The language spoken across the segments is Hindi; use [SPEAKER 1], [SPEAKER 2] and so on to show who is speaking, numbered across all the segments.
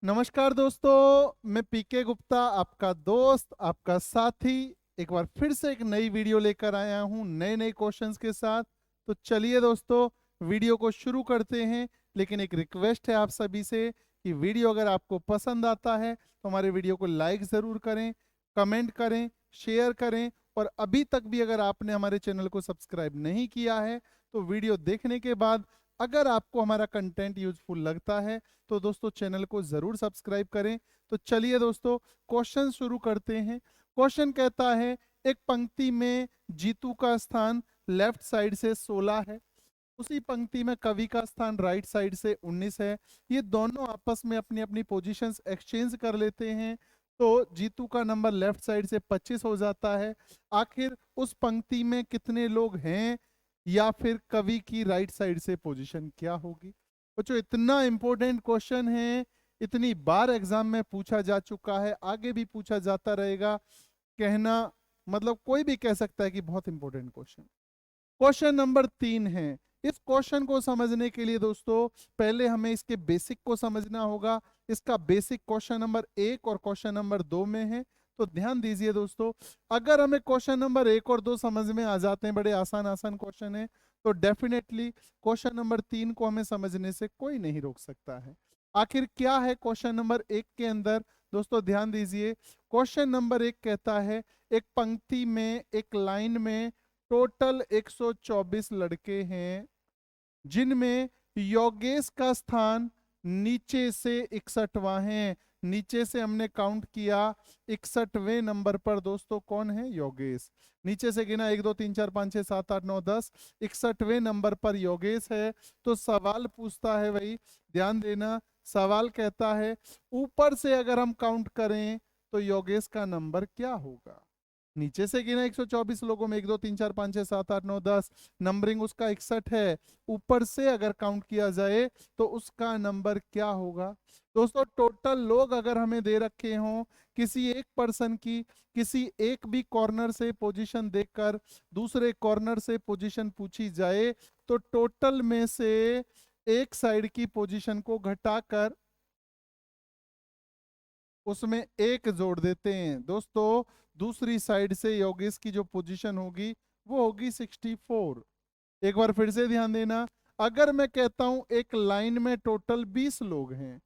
[SPEAKER 1] नमस्कार दोस्तों, मैं पीके गुप्ता आपका दोस्त, आपका साथी एक बार फिर से एक नई वीडियो लेकर आया हूं नए नए क्वेश्चंस के साथ। तो चलिए दोस्तों, वीडियो को शुरू करते हैं। लेकिन एक रिक्वेस्ट है आप सभी से कि वीडियो अगर आपको पसंद आता है तो हमारे वीडियो को लाइक ज़रूर करें, कमेंट करें, शेयर करें। और अभी तक भी अगर आपने हमारे चैनल को सब्सक्राइब नहीं किया है तो वीडियो देखने के बाद अगर आपको हमारा कंटेंट यूजफुल लगता है तो दोस्तों चैनल को जरूर सब्सक्राइब करें। तो चलिए दोस्तों, क्वेश्चन शुरू करते हैं। क्वेश्चन कहता है, एक पंक्ति में जीतू का स्थान लेफ्ट साइड से 16 है, उसी पंक्ति में कवि का स्थान राइट साइड से 19 है। ये दोनों आपस में अपनी अपनी पोजीशंस एक्सचेंज कर लेते हैं, तो जीतू का नंबर लेफ्ट साइड से 25 हो जाता है। आखिर उस पंक्ति में कितने लोग हैं, या फिर कवि की राइट साइड से पोजीशन क्या होगी। बच्चों, इतना इंपॉर्टेंट क्वेश्चन है, इतनी बार एग्जाम में पूछा जा चुका है, आगे भी पूछा जाता रहेगा। कहना मतलब कोई भी कह सकता है कि बहुत इंपॉर्टेंट क्वेश्चन। क्वेश्चन नंबर 3 है। इस क्वेश्चन को समझने के लिए दोस्तों पहले हमें इसके बेसिक को समझना होगा। इसका बेसिक क्वेश्चन नंबर 1 और क्वेश्चन नंबर 2 में है। तो ध्यान दीजिए दोस्तों, अगर हमें क्वेश्चन नंबर 1 और 2 समझ में आ जाते हैं, बड़े आसान आसान क्वेश्चन है, तो डेफिनेटली क्वेश्चन नंबर 3 को हमें समझने से कोई नहीं रोक सकता है। आखिर क्या है क्वेश्चन नंबर 1 के अंदर, दोस्तों ध्यान दीजिए। क्वेश्चन नंबर 1 कहता है, एक पंक्ति में, एक लाइन में टोटल 124 लड़के हैं, जिनमें योगेश का स्थान नीचे से 61वां है। नीचे से हमने काउंट किया, 61वें नंबर पर दोस्तों कौन है? योगेश। नीचे से गिना 1 2 3 4 5 6 7 8 9 10, 61वें नंबर पर योगेश है। तो सवाल पूछता है भाई, ध्यान देना, सवाल कहता है ऊपर से अगर हम काउंट करें तो योगेश का नंबर क्या होगा। नीचे से गिना 124 लोगों में 1 2 3 4 5 6 7 8 9 10, नंबरिंग उसका 61 है। ऊपर से अगर काउंट किया जाए तो उसका नंबर क्या होगा। दोस्तों टोटल लोग अगर हमें दे रखे हों, किसी एक पर्सन की किसी एक भी कॉर्नर से पोजीशन देकर दूसरे कॉर्नर से पोजीशन पूछी जाए, तो टोटल में से एक साइड की पोजीशन को घटाकर उसमें एक जोड़ देते हैं। दोस्तों दूसरी साइड से योगेश की जो पोजीशन होगी वो होगी 64। एक बार फिर से ध्यान देना, अगर मैं कहता हूं एक लाइन में टोटल 20 लोग हैं,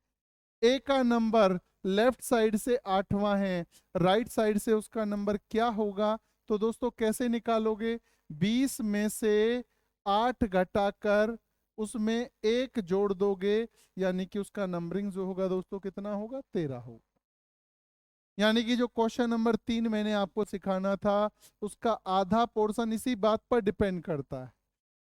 [SPEAKER 1] ए का नंबर लेफ्ट साइड से 8वां है, राइट साइड से उसका नंबर क्या होगा। तो दोस्तों कैसे निकालोगे? 20 में से 8 घटाकर उसमें एक जोड़ दोगे, यानी कि उसका नंबरिंग जो होगा दोस्तों कितना होगा? 13 होगा। यानी कि जो क्वेश्चन नंबर 3 मैंने आपको सिखाना था, उसका आधा पोर्शन इसी बात पर डिपेंड करता है,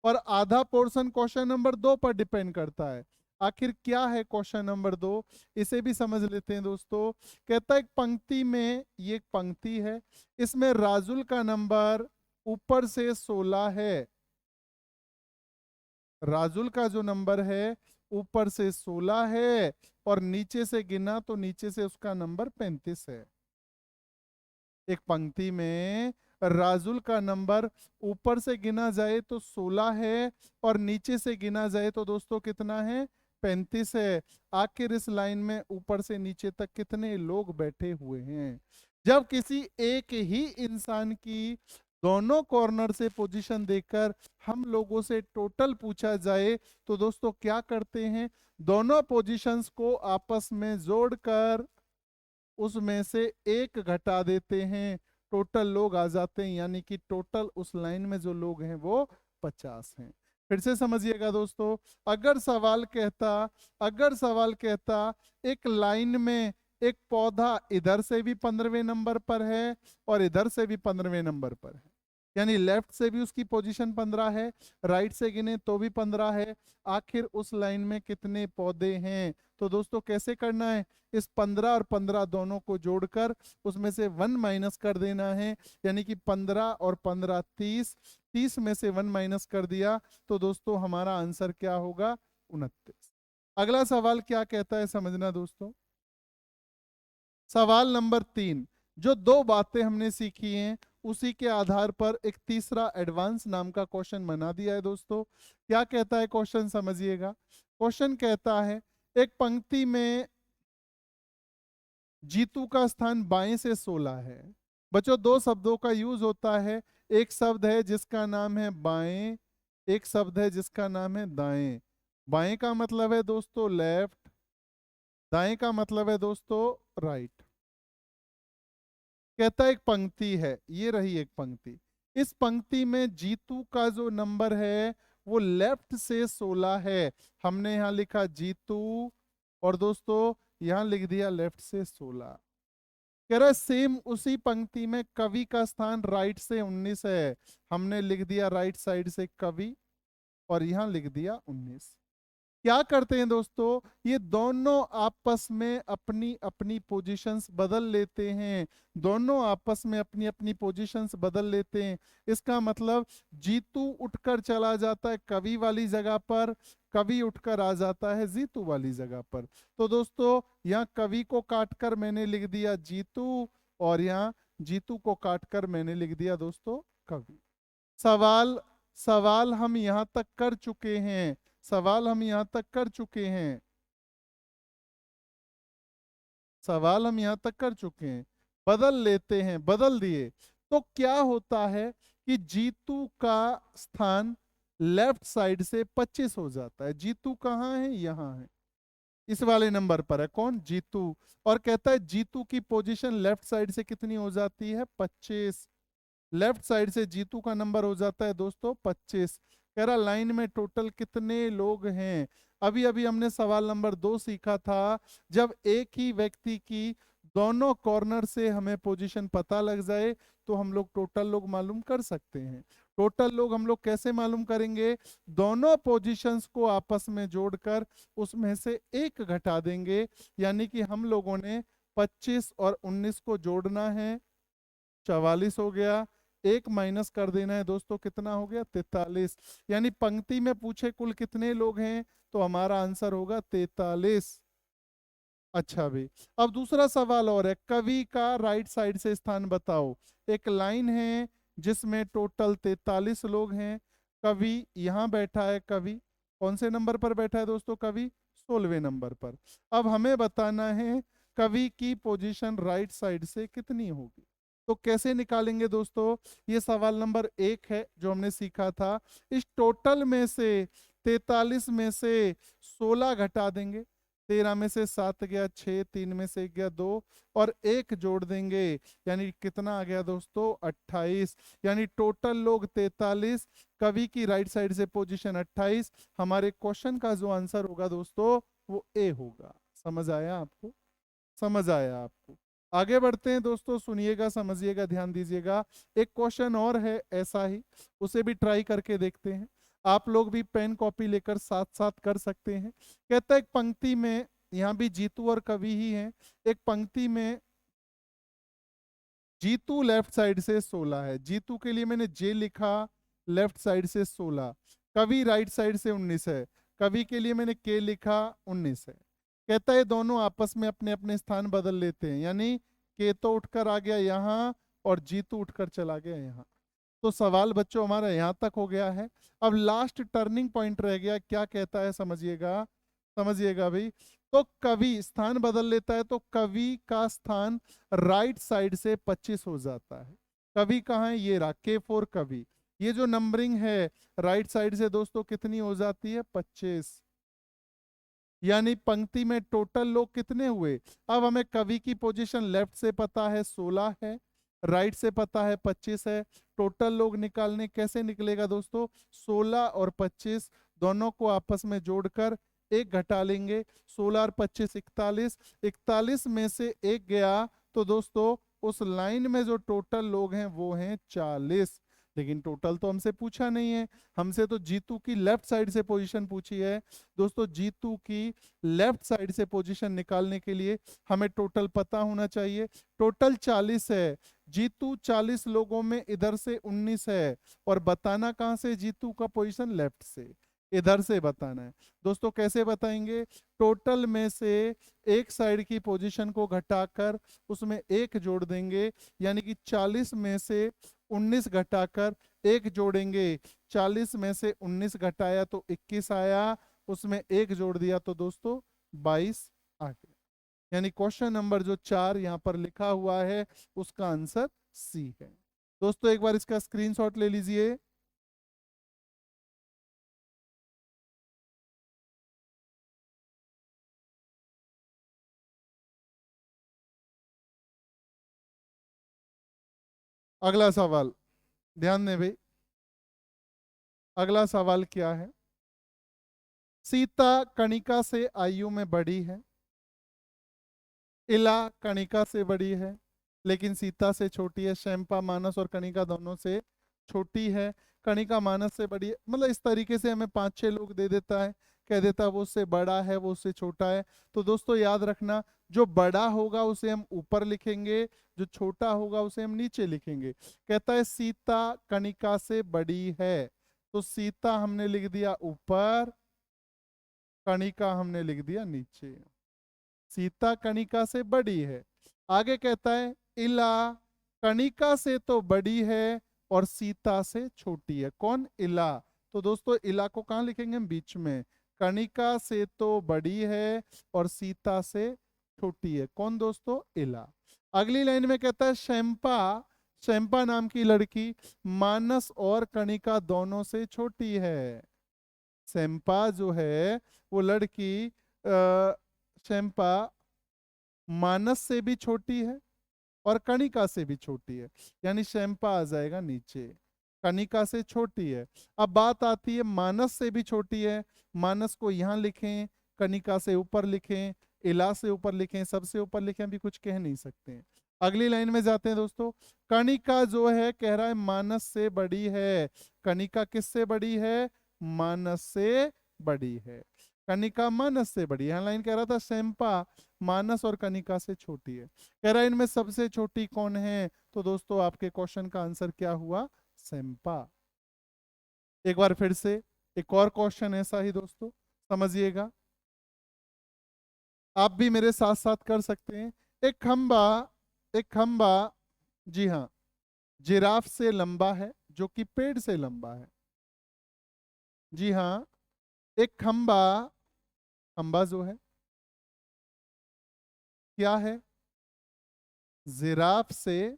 [SPEAKER 1] और आधा पोर्शन क्वेश्चन नंबर 2 पर डिपेंड करता है। आखिर क्या है क्वेश्चन नंबर 2, इसे भी समझ लेते हैं दोस्तों। कहता है एक पंक्ति में, ये एक पंक्ति है, इसमें राजुल का नंबर ऊपर से 16 है। राजुल का जो नंबर है ऊपर से 16 है, और नीचे से गिना तो नीचे से उसका नंबर 35 है। एक पंक्ति में राजुल का नंबर ऊपर से गिना जाए तो 16 है, और नीचे से गिना जाए तो दोस्तों कितना है? 35 है। आखिर इस लाइन में ऊपर से नीचे तक कितने लोग बैठे हुए हैं। जब किसी एक ही इंसान की दोनों कॉर्नर से पोजीशन देकर हम लोगों से टोटल पूछा जाए, तो दोस्तों क्या करते हैं? दोनों पोजीशंस को आपस में जोड़कर उसमें से एक घटा देते हैं, टोटल लोग आ जाते हैं, यानी कि टोटल उस लाइन में जो लोग हैं वो 50 हैं। फिर से समझिएगा दोस्तों, अगर सवाल कहता एक लाइन में एक पौधा इधर से भी 15वें नंबर पर है और इधर से भी 15वें नंबर पर है, यानी लेफ्ट से भी उसकी पोजीशन 15 है, राइट से गिने तो भी 15 है, आखिर उस लाइन में कितने पौधे हैं। तो दोस्तों कैसे करना है? इस 15 और 15 दोनों को जोड़कर उसमें से 1 माइनस कर देना है, यानी कि 15 और 15 30, 30 में से 1 माइनस कर दिया तो दोस्तों हमारा आंसर क्या होगा? 29। अगला सवाल क्या कहता है समझना दोस्तों। सवाल नंबर 3, जो दो बातें हमने सीखी हैं उसी के आधार पर एक तीसरा एडवांस नाम का क्वेश्चन बना दिया है दोस्तों। क्या कहता है क्वेश्चन, समझिएगा। क्वेश्चन कहता है, एक पंक्ति में जीतू का स्थान बाएं से 16 है। बच्चों दो शब्दों का यूज होता है, एक शब्द है जिसका नाम है बाएं, एक शब्द है जिसका नाम है दाएं। बाएं का मतलब है दोस्तों लेफ्ट, दाएं का मतलब है दोस्तों राइट। कहता है एक पंक्ति है, ये रही एक पंक्ति, इस पंक्ति में जीतू का जो नंबर है वो लेफ्ट से 16 है। हमने यहां लिखा जीतू और दोस्तों यहां लिख दिया लेफ्ट से 16। कह रहा है सेम उसी पंक्ति में कवि का स्थान राइट से 19 है। हमने लिख दिया राइट साइड से कवि और यहां लिख दिया 19। क्या करते हैं दोस्तों, ये दोनों आपस में अपनी अपनी पोजीशंस बदल लेते हैं, दोनों आपस में अपनी अपनी पोजीशंस बदल लेते हैं। इसका मतलब जीतू उठकर चला जाता है कवि वाली जगह पर, कवि उठकर आ जाता है जीतू वाली जगह पर। तो दोस्तों यहाँ कवि को काटकर मैंने लिख दिया जीतू और यहाँ जीतू को काटकर मैंने लिख दिया दोस्तों कवि। सवाल सवाल हम यहां तक कर चुके हैं, सवाल हम यहां तक कर चुके हैं, सवाल हम यहां तक कर चुके हैं। बदल लेते हैं, बदल दिए तो क्या होता है कि जीतू का स्थान लेफ्ट साइड से 25 हो जाता है। जीतू कहाँ है, यहाँ है, इस वाले नंबर पर है कौन, जीतू। और कहता है जीतू की पोजीशन लेफ्ट साइड से कितनी हो जाती है, 25। लेफ्ट साइड से जीतू का नंबर हो जाता है दोस्तों 25। कह रहा लाइन में टोटल कितने लोग हैं। अभी अभी हमने सवाल नंबर 2 सीखा था, जब एक ही व्यक्ति की दोनों कॉर्नर से हमें पोजीशन पता लग जाए तो हम लोग टोटल लोग मालूम कर सकते हैं। टोटल लोग हम लोग कैसे मालूम करेंगे, दोनों पोजीशंस को आपस में जोड़कर उसमें से एक घटा देंगे। यानी कि हम लोगों ने 25 और 19 को जोड़ना है, 44 हो गया, एक माइनस कर देना है दोस्तों, कितना हो गया 43। यानी पंक्ति में पूछे कुल कितने लोग हैं तो हमारा आंसर होगा 43। अच्छा भी, अब दूसरा सवाल और है, कवि का राइट साइड से स्थान बताओ। एक लाइन है जिसमें टोटल 43 लोग हैं, कवि यहाँ बैठा है, कवि कौन से नंबर पर बैठा है दोस्तों, कवि 16वें नंबर पर। अब हमें बताना है कवि की पोजीशन राइट साइड से कितनी होगी। तो कैसे निकालेंगे दोस्तों, ये सवाल नंबर 1 है जो हमने सीखा था। इस टोटल में से 43 में से 16 घटा देंगे, 13 में से 7 गया 6, 3 में से 1 गया 2 और 1 जोड़ देंगे, यानी कितना आ गया दोस्तों 28। यानी टोटल लोग 43, कवि की राइट साइड से पोजीशन 28। हमारे क्वेश्चन का जो आंसर होगा दोस्तों वो ए होगा। समझ आया आपको, समझ आया आपको। आगे बढ़ते हैं दोस्तों, सुनिएगा समझिएगा ध्यान दीजिएगा। एक क्वेश्चन और है ऐसा ही, उसे भी ट्राई करके देखते हैं। आप लोग भी पेन कॉपी लेकर साथ साथ कर सकते हैं। कहता है एक पंक्ति में, यहाँ भी जीतू और कवि ही हैं, एक पंक्ति में जीतू लेफ्ट साइड से 16 है, जीतू के लिए मैंने जे लिखा, लेफ्ट साइड से 16। कवि राइट साइड से 19 है, कवि के लिए मैंने के लिखा, 19 है। कहता है दोनों आपस में अपने अपने स्थान बदल लेते हैं, यानी के तो उठकर आ गया यहाँ और जीतू उठकर चला गया यहाँ। तो सवाल बच्चों हमारा यहाँ तक हो गया है। अब लास्ट टर्निंग पॉइंट रह गया, क्या कहता है समझिएगा, समझिएगा भाई। तो कवि स्थान बदल लेता है, तो कवि का स्थान राइट साइड से 25 हो जाता है। कवि कहाँ है, ये रहा K4 कवि। ये जो नंबरिंग है राइट साइड से दोस्तों कितनी हो जाती है, 25। यानी पंक्ति में टोटल लोग कितने हुए। अब हमें कवि की पोजीशन लेफ्ट से पता है 16 है, राइट से पता है 25 है। टोटल लोग निकालने कैसे निकलेगा दोस्तों, 16 और 25 दोनों को आपस में जोड़कर एक घटा लेंगे, 16 और 25 41। 41 में से एक गया तो दोस्तों उस लाइन में जो टोटल लोग हैं वो हैं 40। लेकिन टोटल तो हमसे पूछा नहीं है, हमसे तो जीतू की लेफ्ट साइड से पोजीशन पूछी है। दोस्तों जीतू की लेफ्ट साइड से पोजीशन निकालने के लिए हमें टोटल पता होना चाहिए। टोटल 40 है, जीतू 40 लोगों में इधर से 19 है, और बताना कहां से, जीतू का पोजीशन लेफ्ट से, इधर से बताना है। दोस्तों कैसे बताएंगे, टोटल में से एक साइड की पोजीशन को घटाकर उसमें एक जोड़ देंगे, यानी कि 40 में से 19 घटाकर एक जोड़ेंगे। 40 में से 19 घटाया तो 21 आया, उसमें एक जोड़ दिया तो दोस्तों 22 आ गया। यानी क्वेश्चन नंबर जो 4 यहाँ पर लिखा हुआ है उसका आंसर सी है। दोस्तों एक बार इसका स्क्रीनशॉट ले लीजिए। अगला सवाल ध्यान दें भाई। अगला सवाल क्या है? सीता कणिका से आयु में बड़ी है, इला कणिका से बड़ी है लेकिन सीता से छोटी है, शैंपा मानस और कणिका दोनों से छोटी है, कणिका मानस से बड़ी है। मतलब इस तरीके से हमें 5-6 लोग दे देता है, कह देता है वो उससे बड़ा है, वो उससे छोटा है। तो दोस्तों याद रखना, जो बड़ा होगा उसे हम ऊपर लिखेंगे, जो छोटा होगा उसे हम नीचे लिखेंगे। कहता है सीता कणिका से बड़ी है, तो सीता हमने लिख दिया ऊपर, कणिका हमने लिख दिया नीचे। सीता कणिका से बड़ी है। आगे कहता है इला कणिका से तो बड़ी है और सीता से छोटी है। कौन? इला। तो दोस्तों इला को कहाँ लिखेंगे हम? बीच में। कणिका से तो बड़ी है और सीता से छोटी है। कौन दोस्तों? इला। अगली लाइन में कहता है शैंपा, शैंपा नाम की लड़की मानस और कणिका दोनों से छोटी है। शैंपा जो है वो लड़की शैंपा मानस से भी छोटी है और कणिका से भी छोटी है, यानी शैंपा आ जाएगा नीचे, कणिका से छोटी है। अब बात आती है मानस से भी छोटी है, मानस को यहाँ लिखें, कणिका से ऊपर लिखें, इला से ऊपर लिखें, सबसे ऊपर लिखें, अभी कुछ कह नहीं सकते। अगली लाइन में जाते हैं दोस्तों। कणिका जो है कह रहा है मानस से बड़ी है। कणिका किससे बड़ी है? मानस से बड़ी है। कणिका मानस से बड़ी है। यहाँ लाइन कह रहा था शैंपा मानस और कणिका से छोटी है। कह रहा है इनमें सबसे छोटी कौन है? तो दोस्तों आपके क्वेश्चन का आंसर क्या हुआ? शैंपा। एक बार फिर से एक और क्वेश्चन ऐसा ही दोस्तों समझिएगा, आप भी मेरे साथ साथ कर सकते हैं। एक खंबा, एक खंबा, जी हाँ, जिराफ से लंबा है जो कि पेड़ से लंबा है। जी हाँ, एक खंबा, खंबा जो है क्या है? जिराफ से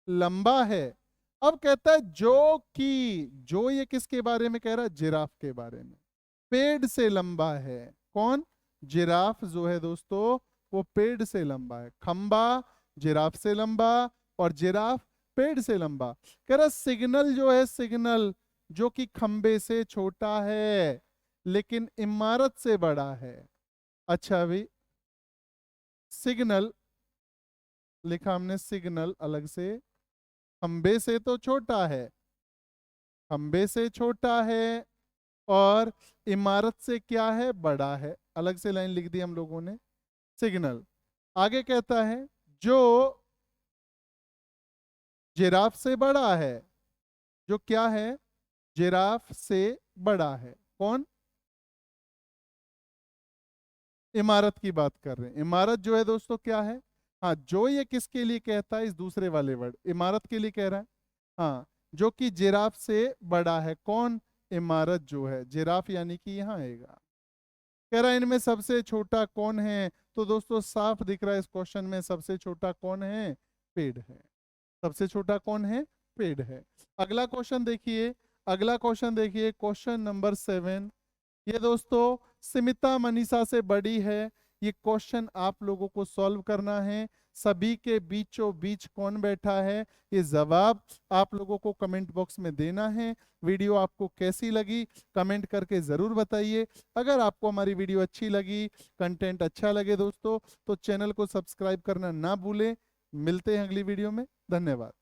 [SPEAKER 1] लंबा है। अब कहता है जो कि, जो ये किसके बारे में कह रहा है? जिराफ के बारे में। पेड़ से लंबा है। कौन? जिराफ जो है दोस्तों वो पेड़ से लंबा है। खंबा जिराफ से लंबा और जिराफ पेड़ से लंबा। कह रहा सिग्नल जो है, सिग्नल जो कि खंबे से छोटा है लेकिन इमारत से बड़ा है। अच्छा भाई, सिग्नल लिखा हमने, सिग्नल अलग से, खंबे से तो छोटा है, खंबे से छोटा है और इमारत से क्या है? बड़ा है। अलग से लाइन लिख दी हम लोगों ने, सिग्नल। आगे कहता है जो जिराफ से बड़ा है, जो क्या है? जिराफ से बड़ा है। कौन? इमारत की बात कर रहे हैं। इमारत जो है दोस्तों क्या है? हाँ, जो ये किसके लिए कहता है? इस दूसरे वाले वर्ड इमारत के लिए कह रहा है। हाँ, जो कि जिराफ से बड़ा है। कौन? इमारत जो है, जिराफ यानी कि यहाँ आएगा। कह रहा है इनमें सबसे छोटा कौन है? तो दोस्तों साफ दिख रहा है इस क्वेश्चन में, सबसे छोटा कौन है? पेड़ है। सबसे छोटा कौन है? पेड़ है। अगला क्वेश्चन देखिए, अगला क्वेश्चन देखिए, क्वेश्चन नंबर 7। ये दोस्तों स्मिता मनीषा से बड़ी है। ये क्वेश्चन आप लोगों को सॉल्व करना है। सभी के बीचों बीच कौन बैठा है? ये जवाब आप लोगों को कमेंट बॉक्स में देना है। वीडियो आपको कैसी लगी कमेंट करके ज़रूर बताइए। अगर आपको हमारी वीडियो अच्छी लगी, कंटेंट अच्छा लगे दोस्तों, तो चैनल को सब्सक्राइब करना ना भूलें। मिलते हैं अगली वीडियो में। धन्यवाद।